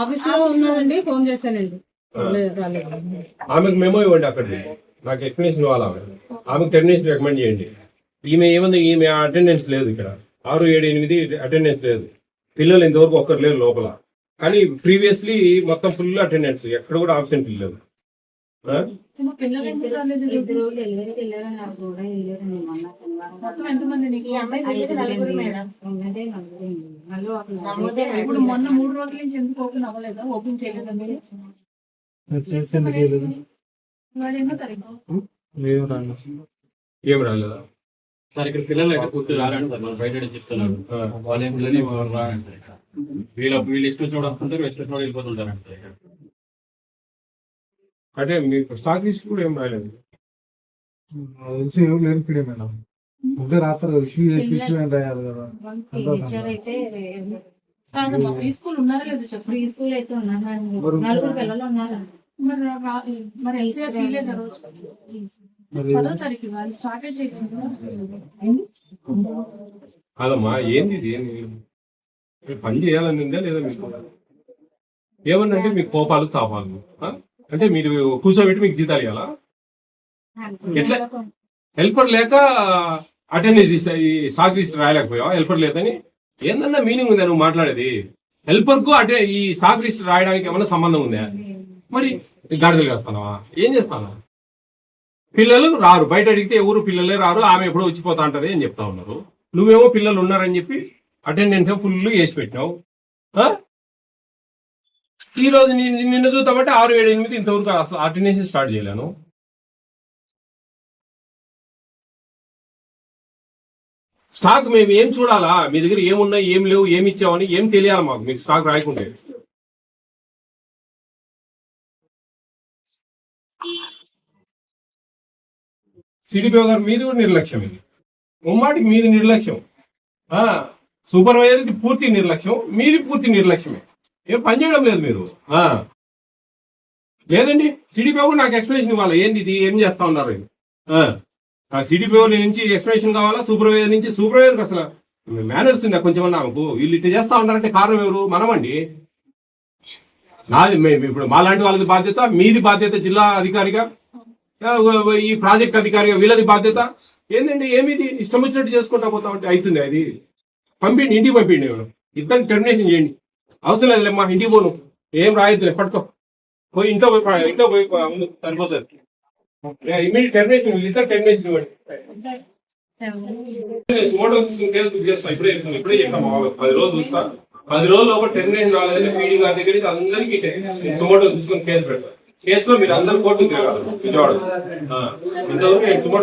Office లో ఉన్నదండి, phone చేశానండి. ఆమెకు మెమో ఇవ్వండి, అక్కడికి నాకు ఎక్స్ప్లెనేషన్ ఇవ్వాలి. ఆమెకు టెర్మినేషన్ రికమెండ్ చేయండి. ఈమె ఏముంది, ఈమె అటెండెన్స్ లేదు ఇక్కడ. 6, 7, 8 అటెండెన్స్ లేదు. పిల్లలు ఇంతవరకు ఒక్కరు లేరు లోపల. కానీ ప్రీవియస్లీ మొత్తం ఫుల్ అటెండెన్స్, ఎక్కడ కూడా ఆబ్సెంట్ లేదు. ఇప్పుడు మొన్న 3 రోజుల నుంచి ఎందుకు ఓపెన్ అవ్వలేదా? ఓపెన్ చేయలేదా మీరు? ఏం రాలేదా సార్? ఇక్కడ పిల్లలు అయితే పూర్తి రారండి సార్, మనం బయట చెప్తున్నారు. వాళ్ళ పిల్లలు రారండి సార్. ఇక్కడ వీళ్ళు ఇష్టం చూడ వస్తుంటారు, ఇష్టం చూడ వెళ్ళిపోతుంటారండి. అంటే మీకు స్టాక్ లిస్ట్ కూడా ఏం రాలేదు. మేడం ఉంటే రాత్రి రాయాలి కదా. ప్రీ స్కూల్ ఉన్నారా లేదు చెప్పు. ప్రీ స్కూల్ అయితే ఉన్నారు, 4 పిల్లలు ఉన్నారు. మరి ఎగ్జామ్ తీయలేదా రోజు? 10వ తారీఖు వాళ్ళు స్టార్ట్ చేయలేదు. అదమ్మా ఏంది ఇది? పని చేయాలని ఉందా లేదా మీకు? ఏమన్నా అంటే మీకు కోపాలు తాపాలు అంటే మీరు కూర్చోబెట్టి మీకు జీతాలు ఇవ్వాలా? ఎట్లా? హెల్పర్ లేక అటెండెన్స్ స్టాక్ లిస్ట్ రాయలేకపోయావా? హెల్పర్ లేదని ఏందన్నా మీనింగ్ ఉందా నువ్వు మాట్లాడేది? హెల్పర్ కు ఈ స్టాక్ లిస్ట్ రాయడానికి ఏమన్నా సంబంధం ఉందా? మరి గాడిదలు కాస్తానవా? ఏం చేస్తాను? పిల్లలు రారు, బయట అడిగితే ఎవరు పిల్లలే రారు, ఆమె ఎప్పుడో వచ్చిపోతా ఉంటది అని చెప్తా ఉన్నారు. నువ్వేమో పిల్లలు ఉన్నారని చెప్పి అటెండెన్స్ ఫుల్ వేసి పెట్టినావు. ఈ రోజు నిన్ను చూద్దామంటే 6, 7, 8 ఇంతవరకు అసలు అటెండెన్స్ స్టార్ట్ చేయలేను. స్టాక్ మేము ఏం చూడాలా? మీ దగ్గర ఏమున్నాయి, ఏం లేవు, ఏమి ఇచ్చావని ఏం తెలియాలి మాకు, మీకు స్టాక్ రాయకుంటే. సిడిపిఓ గారు మీది కూడా నిర్లక్ష్యం, ఇది ముమ్మాటికి మీది నిర్లక్ష్యం. సూపర్వైజర్ది పూర్తి నిర్లక్ష్యం, మీది పూర్తి నిర్లక్ష్యమే. ఏం పని చేయడం లేదు మీరు. లేదండి, సిడిపిఓ కూడా నాకు ఎక్స్ప్లెనేషన్ ఇవ్వాలి. ఏంది ఇది, ఏం చేస్తా ఉన్నారు? నాకు సిడిపిఓ నుంచి ఎక్స్ప్లెనేషన్ కావాలా, సూపర్వైజర్ నుంచి. సూపర్వైజర్కి అసలు మేనర్స్ ఉందా కొంచెం? నాకు వీళ్ళు ఇట్లా చేస్తా ఉన్నారంటే కారణం ఎవరు? మనమండి. నాది ఇప్పుడు మాలాంటి వాళ్ళది బాధ్యత, మీది బాధ్యత జిల్లా అధికారిగా, ఈ ప్రాజెక్ట్ అధికారిగా వీళ్ళది బాధ్యత. ఏంటండి ఏమిది ఇష్టం వచ్చినట్టు చేసుకుంటా పోతా ఉంటే అవుతుంది? అది పంపిండి, ఇంటికి పంపిండి. ఇద్దరికి టెర్మినేషన్ చేయండి. అవసరం లేదులేమ్మా, ఇంటికి పోను, ఏం రాయొద్దులే, పట్టుకో పోయి ఇంట్లో పోయి సరిపోతుంది. ఇమీడియట్ టెర్మినేషన్, ఇద్దరు టెర్మినేషన్ ఇవ్వండి. ఫోటో తీసుకుని కేసు బుక్ చేస్తా. ఇప్పుడే చెప్పాము 10 రోజులు చూస్తా. 10 రోజుల లోపల టెర్మినేషన్ రాలేదని పీడీ గారి దగ్గర అందరికీ సుమోటో తీసుకుని కేసు పెడతారు. కేసులో మీరు అందరు కోర్టుకు తిరగాలి విజయవాడ. ఇంతవరకు నేను సుమోటో